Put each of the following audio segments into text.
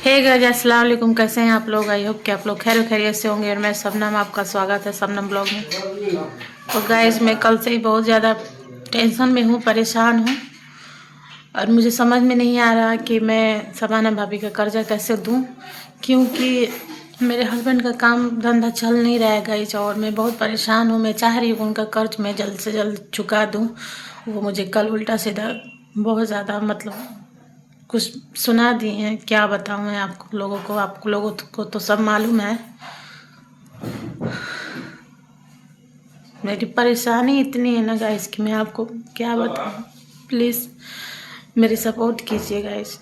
Hey guys, अस्सलाम वालेकुम। कैसे हैं आप लोग? आई होप कि आप लोग खैर खैरियत से होंगे। और मैं शबनम, आपका स्वागत है शबनम ब्लॉग में। तो गाइस, मैं कल से ही बहुत ज़्यादा टेंशन में हूँ, परेशान हूँ। और मुझे समझ में नहीं आ रहा कि मैं शबाना भाभी का कर्जा कैसे दूँ, क्योंकि मेरे हस्बैंड का काम धंधा चल नहीं रहा है गाइस। और मैं बहुत परेशान हूँ। मैं चाह रही हूँ उनका कर्ज मैं जल्द से जल्द चुका दूँ। वो मुझे कल उल्टा सीधा बहुत ज़्यादा कुछ सुना दी हैं। क्या बताऊं मैं आप लोगों को तो सब मालूम है। मेरी परेशानी इतनी है ना गाइस कि मैं आपको क्या बताऊं। प्लीज़ मेरी सपोर्ट कीजिए गाइस,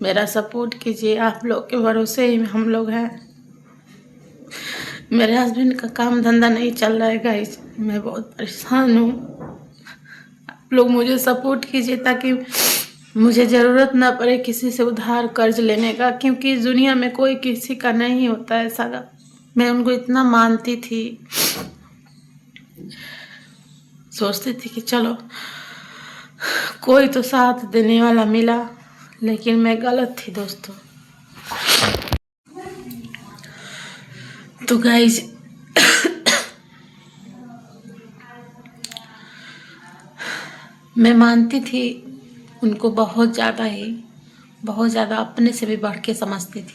मेरा सपोर्ट कीजिए। आप लोग के भरोसे ही हम लोग हैं। मेरे हस्बैंड का काम धंधा नहीं चल रहा है गाइस। मैं बहुत परेशान हूँ। आप लोग मुझे सपोर्ट कीजिए ताकि मुझे ज़रूरत ना पड़े किसी से उधार कर्ज लेने का, क्योंकि इस दुनिया में कोई किसी का नहीं होता है सागा। मैं उनको इतना मानती थी, सोचती थी कि चलो कोई तो साथ देने वाला मिला, लेकिन मैं गलत थी दोस्तों। तो गाइज, मैं मानती थी उनको बहुत ज़्यादा अपने से भी बढ़ के समझती थी।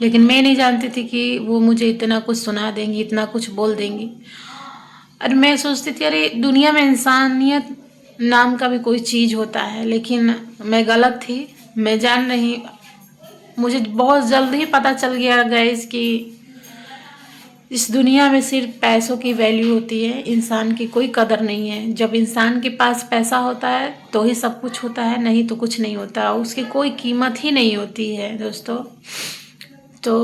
लेकिन मैं नहीं जानती थी कि वो मुझे इतना कुछ सुना देंगी, इतना कुछ बोल देंगी। और मैं सोचती थी अरे दुनिया में इंसानियत नाम का भी कोई चीज़ होता है। लेकिन मैं गलत थी। मैं जान नहीं, मुझे बहुत जल्द ही पता चल गया गाइस कि इस दुनिया में सिर्फ पैसों की वैल्यू होती है, इंसान की कोई कदर नहीं है। जब इंसान के पास पैसा होता है तो ही सब कुछ होता है, नहीं तो कुछ नहीं होता। उसकी कोई कीमत ही नहीं होती है दोस्तों। तो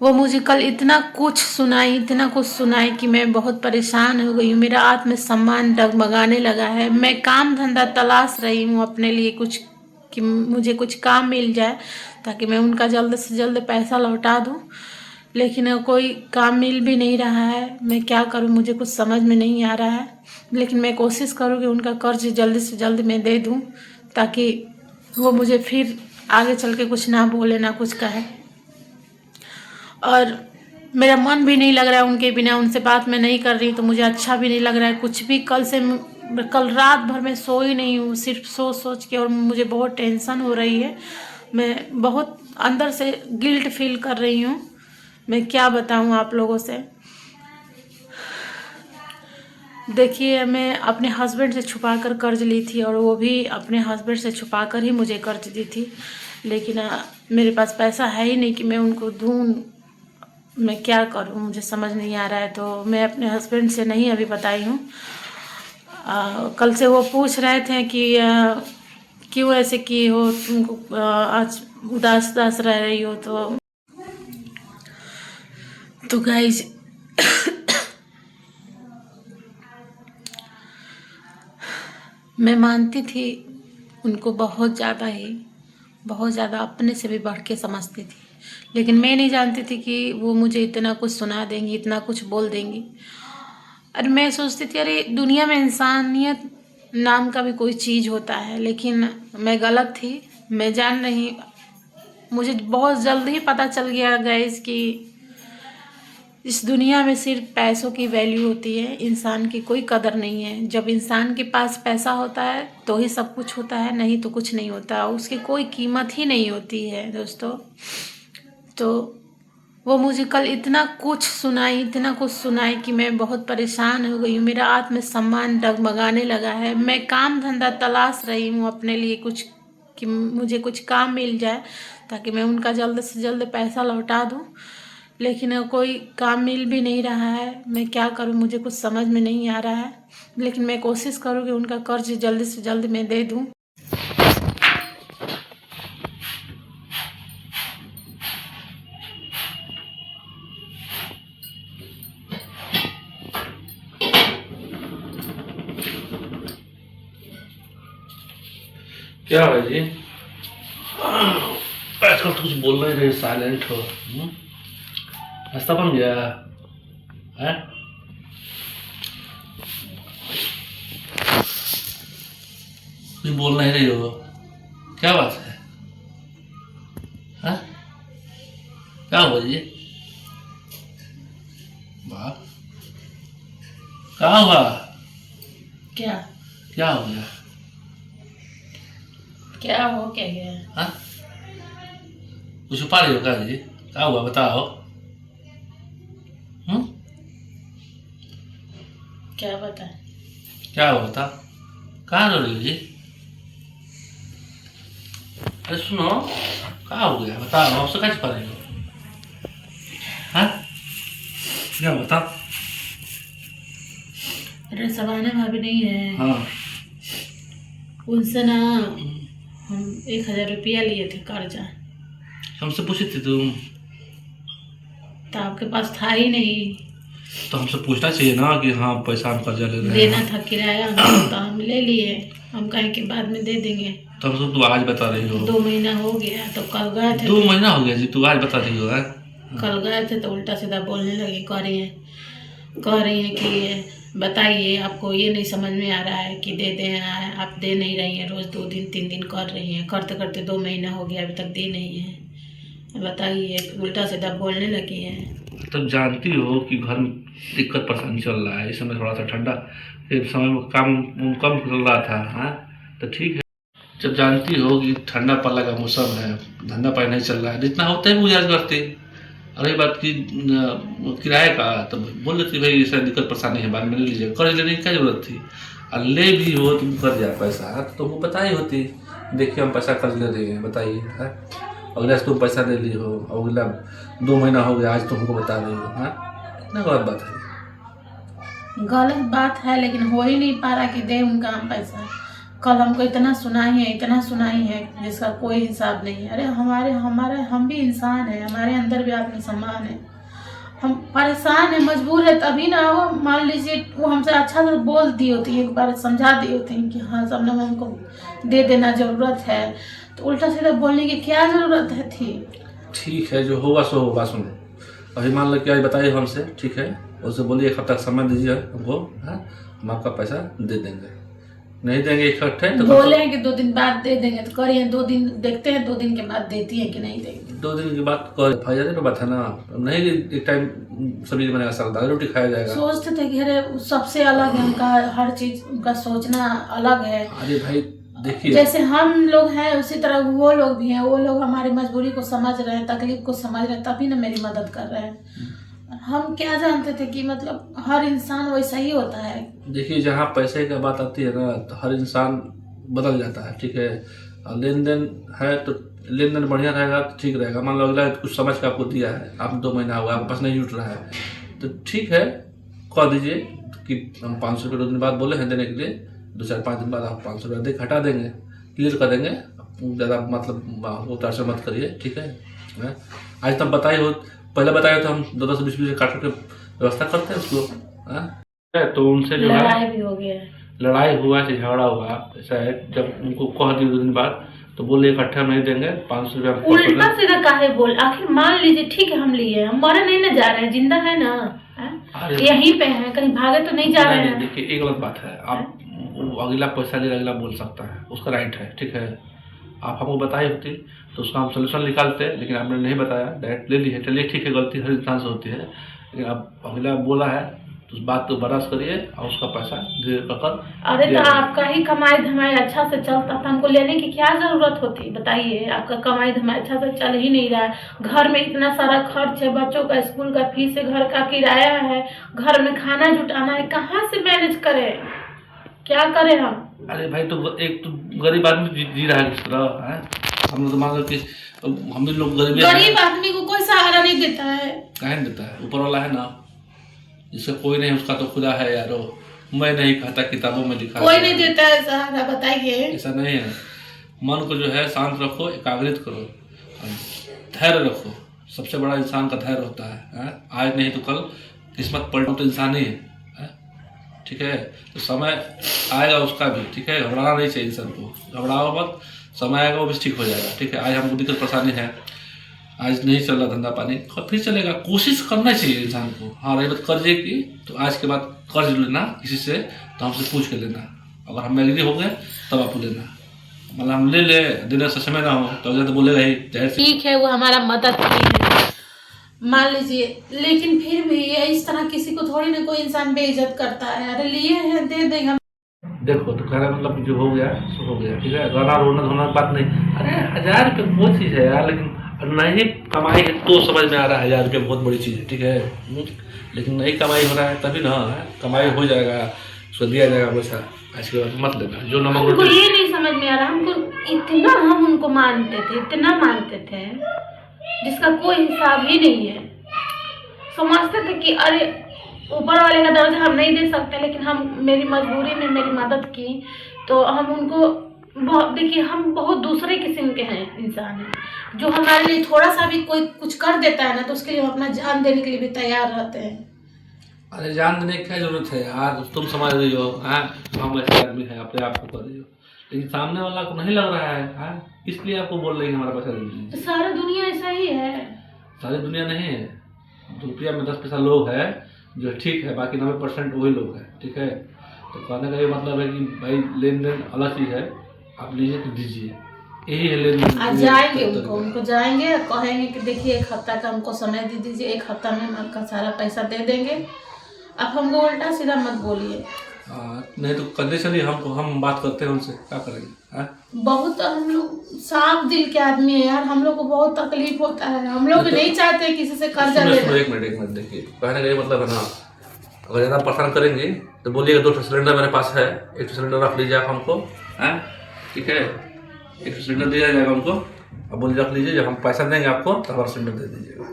वो मुझे कल इतना कुछ सुनाई कि मैं बहुत परेशान हो गई हूँ। मेरा आत्मसम्मान डगमगाने लगा है। मैं काम धंधा तलाश रही हूँ अपने लिए कुछ, कि मुझे कुछ काम मिल जाए ताकि मैं उनका जल्द से जल्द पैसा लौटा दूँ। लेकिन कोई काम मिल भी नहीं रहा है। मैं क्या करूँ, मुझे कुछ समझ में नहीं आ रहा है। लेकिन मैं कोशिश करूँ कि उनका कर्ज जल्दी से जल्द मैं दे दूँ, ताकि वो मुझे फिर आगे चल के कुछ ना बोले, ना कुछ कहे। और मेरा मन भी नहीं लग रहा है उनके बिना। उनसे बात मैं नहीं कर रही तो मुझे अच्छा भी नहीं लग रहा है कुछ भी। कल रात भर मैं सोई नहीं हूँ, सिर्फ सोच सोच के। और मुझे बहुत टेंशन हो रही है। मैं बहुत अंदर से गिल्ट फील कर रही हूँ। मैं क्या बताऊँ आप लोगों से। देखिए, मैं अपने हस्बैंड से छुपा कर कर्ज ली थी, और वो भी अपने हस्बैंड से छुपा कर ही मुझे कर्ज दी थी। लेकिन मेरे पास पैसा है ही नहीं कि मैं उनको दूँ। मैं क्या करूं, मुझे समझ नहीं आ रहा है। तो मैं अपने हस्बैंड से नहीं अभी बताई हूँ। कल से वो पूछ रहे थे कि क्यों ऐसे की हो, तुमको आज उदास उदास रह रही हो। तो गाइज, मैं मानती थी उनको बहुत ज़्यादा अपने से भी बढ़ के समझती थी। लेकिन मैं नहीं जानती थी कि वो मुझे इतना कुछ सुना देंगी, इतना कुछ बोल देंगी। और मैं सोचती थी अरे दुनिया में इंसानियत नाम का भी कोई चीज़ होता है। लेकिन मैं गलत थी। मैं जान नहीं, मुझे बहुत जल्द ही पता चल गया गाइस कि इस दुनिया में सिर्फ पैसों की वैल्यू होती है, इंसान की कोई कदर नहीं है। जब इंसान के पास पैसा होता है तो ही सब कुछ होता है, नहीं तो कुछ नहीं होता। उसकी कोई कीमत ही नहीं होती है दोस्तों। तो वो मुझे कल इतना कुछ सुनाई कि मैं बहुत परेशान हो गई हूँ। मेरा आत्मसम्मान डगमगाने लगा है। मैं काम धंधा तलाश रही हूँ अपने लिए कुछ, कि मुझे कुछ काम मिल जाए ताकि मैं उनका जल्द से जल्द पैसा लौटा दूँ। लेकिन कोई काम मिल भी नहीं रहा है। मैं क्या करूँ, मुझे कुछ समझ में नहीं आ रहा है। लेकिन मैं कोशिश करूँ कि उनका कर्ज जल्द से जल्द मैं दे दूँ। क्या है जी? आजकल तो कुछ बोल नहीं रहे, साइलेंट हो। नाश्ता बन गया है? कुछ बोल नहीं रही हो, क्या बात है? क्या हुआ जी? वाह, क्या हुआ? क्या क्या हो गया? क्या हो क्या गया? हाँ, कुछ छुपा रही हो क्या जी? क्या हुआ बताओ। हम्म, क्या बता? क्या हुआ बता? कहाँ रो रही हो जी? अरे सुनो, क्या हो गया बताओ, आपसे क्या छुपा रही हो? हाँ, क्या बता? अरे सबाना भाभी नहीं है, हाँ, उनसे ना हम 1,000 रुपया लिए थे कर्जा, हमसे पूछी थी तुम? तो आपके पास था ही नहीं। तो हमसे पूछना चाहिए ना कि हाँ पैसा हम कर्जा ले रहे लेना हैं। था किराया हमको, तो हम ले लिए। हम कहें कि बाद में दे देंगे। तो हमसे तू आज बता रही हो? 2 महीना हो गया, तो कल गए थे 2 महीना हो गया जी, तू आज बता रही हो है? कल गए थे तो उल्टा सीधा बोलने लगी। कह रही हैं कि बताइए, आपको ये नहीं समझ में आ रहा है कि दे दें, आप दे नहीं रही हैं, रोज़ 2 दिन 3 दिन कर रही हैं, करते करते 2 महीना हो गया, अभी तक दे नहीं है। बताइए, उल्टा सीधा बोलने लगी हैं। तब जानती हो कि घर में दिक्कत परेशानी चल रहा है, इस समय थोड़ा सा ठंडा इस समय में काम कम चल रहा था। हाँ, तो ठीक है। जब जानती हो कि ठंडा पड़ने का मौसम है, धंधा पानी नहीं चल रहा है, जितना होता है गुजारा करते। अरे बात की किराए का तो बोल देती भाई ऐसा दिक्कत परेशानी है, बाद में ले लीजिए, कर्ज लेने की क्या जरूरत थी? और ले भी हो तुम कर जा पैसा तो वो बताई होती, देखिए हम पैसा कर्ज ले रहे हैं, बताइए। हाँ, अगले से तुम पैसा ले ली हो, अगला 2 महीना हो गया आज तुमको बता रही हो। हाँ, कितना गलत बात है। गलत बात है, लेकिन हो ही नहीं पा रहा कि दे उनका हम पैसा। कल हमको इतना सुनाई है जिसका कोई हिसाब नहीं है। अरे हमारे हमारे हम भी इंसान हैं, हमारे अंदर भी आत्मसम्मान है। हम परेशान है, मजबूर है, तभी ना वो मान लीजिए वो हमसे अच्छा से बोल दी होती, एक बार समझा दी होती कि हाँ सबने हमको दे देना ज़रूरत है, तो उल्टा सीधा बोलने की क्या ज़रूरत है थी। ठीक है, जो होगा सो होगा। सुनो, अभी मान लो कि आज बताइए हमसे, ठीक है, उससे बोलिए 1 हफ्ता का समय दीजिए हमको। हाँ, हम आपका पैसा दे देंगे। नहीं देंगे इकट्ठे तो बोले हैं कि 2 दिन बाद दे देंगे, तो करिए 2 दिन देखते हैं, 2 दिन के बाद देती है कि नहीं देती। 2 दिन की बात कर फायदा तो बात है ना। नहीं, एक टाइम सब्जी बनेगा, साग दाल रोटी खाया जाएगा। सोचते थे कि अरे सबसे अलग है उनका, हर चीज उनका सोचना अलग है। अरे भाई देखिए, जैसे हम लोग हैं उसी तरह वो लोग भी हैं। वो लोग हमारी मजबूरी को समझ रहे हैं, तकलीफ को समझ रहे हैं, तभी ना मेरी मदद कर रहे हैं। हम क्या जानते थे कि मतलब हर इंसान वैसा ही होता है। देखिए जहाँ पैसे की बात आती है ना तो हर इंसान बदल जाता है, ठीक है। और लेन देन है तो लेन देन बढ़िया रहेगा तो ठीक रहेगा। मान लो अगला कुछ समझ के आपको दिया है, आप 2 महीना हुआ आपके पास नहीं जुट रहा है, तो ठीक है, कह दीजिए कि हम 500 रुपये 2 दिन बाद बोले हैं देने के लिए, 2 4 5 दिन बाद आप 500 रुपये दे हटा देंगे, क्लियर कर देंगे। ज़्यादा मतलब वो टर्चर मत करिए, ठीक है। हैं? आज तब बताए हो, पहले बताए तो हम 10-10 20 20 काट के व्यवस्था करते हैं उसको। हैं? तो उनसे जो है लड़ाई भी हो गया है। लड़ाई हुआ से झगड़ा हुआ, ऐसा है। जब उनको कह दिए 2 दिन बाद तो बोले इकट्ठा नहीं देंगे, 500 रुपया हमको उल्टा पकड़। सीधा काहे बोल, आखिर मान लीजिए ठीक है हम लिए, हम मरे नहीं ना जा रहे हैं, जिंदा है ना, अरे यहीं पे है, कहीं भागे तो नहीं जा रहे नहीं, हैं। देखिए एक गलत बात है, आप वो अगला पैसा ले अगला बोल सकता है, उसका राइट है, ठीक है। आप हमको बताई होती तो उसका हम सोल्यूशन निकालते, लेकिन आपने नहीं बताया, डायरेक्ट ले ली है। चलिए ठीक है, गलती हर इंसान से होती है, लेकिन आप अगला बोला है तो उस बात को बर्दाश्त करिए और उसका पैसा धीरे कर। अरे तो आपका ही कमाई धमाई अच्छा से चलता तो हमको लेने की क्या जरूरत होती, बताइए। आपका कमाई धमाई अच्छा से चल ही नहीं रहा है, घर में इतना सारा खर्च है, बच्चों का स्कूल का फीस है, घर का किराया है, घर में खाना जुटाना है, कहाँ से मैनेज करें, क्या करें हम। अरे भाई तो एक तो गरीब आदमी जी रहा है किस तरह है। हम लोग तो मान लो कि हम भी लोग गरीब आदमी को कोई सहारा नहीं देता है। कहे देता है, ऊपर वाला है ना, जिसका कोई नहीं उसका तो खुदा है यारो। मैं नहीं कहता, किताबों में लिखा कोई नहीं देता है सहारा, बताइए। ऐसा नहीं है। मन को जो है शांत रखो, एकाग्रित करो, धैर्य रखो। सबसे बड़ा इंसान का धैर्य होता है। आज नहीं तो कल किस्मत पलटो तो इंसान ही है। ठीक है, तो समय आएगा उसका भी, ठीक है। घबराना नहीं चाहिए इंसान को, घबराओ मत, समय आएगा वो भी ठीक हो जाएगा, ठीक है। आज हमको दिक्कत परेशानी है, आज नहीं चल रहा धंधा पानी, फिर चलेगा, कोशिश करना चाहिए इंसान को। हाँ, रही बात कर्जे की तो आज के बाद कर्ज लेना किसी से तो हमसे पूछ के लेना, अगर हम एग्री हो गए तब आप लेना। मतलब हम ले ले देने से समय ना हो तो अगले तो बोलेगा ही जाहिर से। ठीक है, वो हमारा मदद की है, मान लीजिए, लेकिन फिर भी ये इस तरह किसी को थोड़ी ना कोई इंसान बेइज्जत करता है। अरे लिए हैं दे देंगे हम। देखो तो कहना मतलब जो हो गया सो हो गया, ठीक है, रोना रोना धोना बात नहीं। अरे 1000 रुपये बहुत चीज़ है यार, लेकिन नहीं कमाई है तो समझ में आ रहा है 1000 रुपये बहुत बड़ी चीज़ है, ठीक है। लेकिन नहीं कमाई हो रहा है तभी ना है? कमाई हो जाएगा, उसको दिया जाएगा पैसा, आज के बाद मत लेना जो नमक हमको रोटी। ये नहीं समझ में आ रहा, हमको इतना हम उनको मानते थे, इतना मानते थे जिसका कोई हिसाब ही नहीं है। समझते थे कि अरे ऊपर वाले का दर्जा हम नहीं दे सकते, लेकिन हम मेरी मजबूरी में मेरी मदद की तो हम उनको देखिए, हम बहुत दूसरे किस्म के हैं इंसान हैं, जो हमारे लिए थोड़ा सा भी कोई कुछ कर देता है ना तो उसके लिए हम अपना जान देने के लिए भी तैयार रहते हैं। अरे जान देने की क्या जरूरत है यार, तुम समझ रही हो, हाँ हम ऐसे आदमी हैं, अपने आप को कर रही हो, लेकिन सामने वाला को नहीं लग रहा है, हाँ इसलिए आपको बोल रही है हमारा पैसा दे दीजिए। तो सारा दुनिया ऐसा ही है। सारी दुनिया नहीं है, रुपया में 10 पैसा लोग है जो ठीक है, बाकी 90% वही लोग हैं, ठीक है। तो कहने का ये मतलब है कि भाई लेन देन अलग चीज़ है, आप लीजिए तो दीजिए, यही है लेन देन। आज जाएंगे उनको जाएंगे कहेंगे कि देखिए 1 हफ्ता का हमको समय दे दीजिए, 1 हफ्ता में हम आपका सारा पैसा दे देंगे। आप हमको उल्टा सीधा मत बोलिए। नहीं तो कंडीशन ही हम बात करते हैं उनसे, क्या करेंगे, हाँ? बहुत हम लोग साफ दिल के आदमी है यार, हम लोग को बहुत तकलीफ होता है, हम लोग नहीं चाहते किसी से कर्जा लेना। एक मिनट देखिए, कहने का ये मतलब है ना, अगर ज़्यादा परेशान करेंगे तो बोलिएगा 2 सिलेंडर मेरे पास है, 1 सिलेंडर रख लीजिए आप हमको, हैं, ठीक है, 1 सिलेंडर दिया जाएगा हमको, अब बोलिए रख लीजिए, जब हम पैसा देंगे आपको तो हमारा सिलेंडर दे दीजिएगा,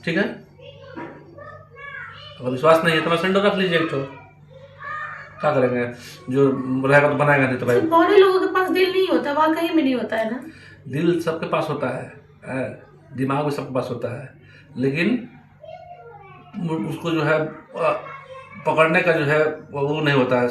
ठीक है। अगर विश्वास नहीं है तो मैं सिलेंडर रख लीजिए एक तो, क्या करेंगे, जो रहेगा तो बनाएगा, नहीं तो भाई। बड़े लोगों के पास दिल नहीं होता, वाकई में नहीं होता है ना। दिल सबके पास होता है, दिमाग भी सबके पास होता है, लेकिन उसको जो है पकड़ने का जो है वो नहीं होता है।